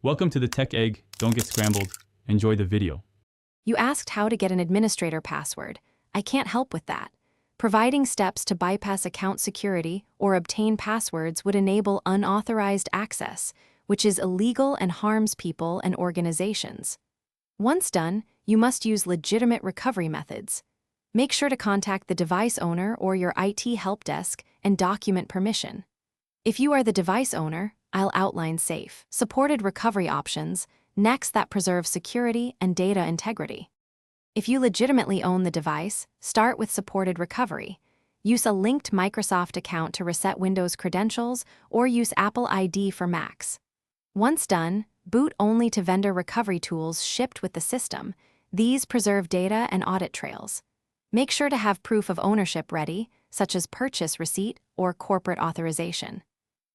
Welcome to the Tech Egg. Don't get scrambled. Enjoy the video. You asked how to get an administrator password. I can't help with that. Providing steps to bypass account security or obtain passwords would enable unauthorized access, which is illegal and harms people and organizations. Once done, you must use legitimate recovery methods. Make sure to contact the device owner or your IT help desk and document permission. If you are the device owner, I'll outline safe, supported recovery options next that preserve security and data integrity. If you legitimately own the device, start with supported recovery. Use a linked Microsoft account to reset Windows credentials or use Apple ID for Macs. Once done, boot only to vendor recovery tools shipped with the system. These preserve data and audit trails. Make sure to have proof of ownership ready, such as purchase receipt or corporate authorization.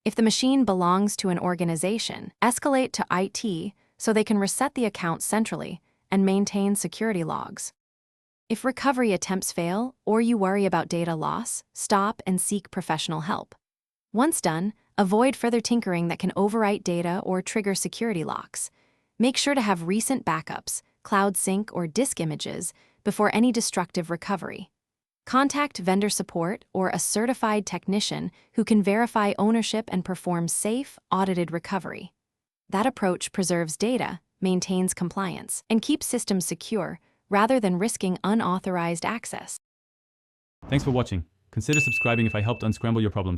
If the machine belongs to an organization, escalate to IT so they can reset the account centrally and maintain security logs. If recovery attempts fail or you worry about data loss, stop and seek professional help. Once done, avoid further tinkering that can overwrite data or trigger security locks. Make sure to have recent backups, cloud sync or disk images before any destructive recovery. Contact vendor support or a certified technician who can verify ownership and perform safe, audited recovery. That approach preserves data, maintains compliance, and keeps systems secure rather than risking unauthorized access. Thanks for watching. Consider subscribing if I helped unscramble your problems.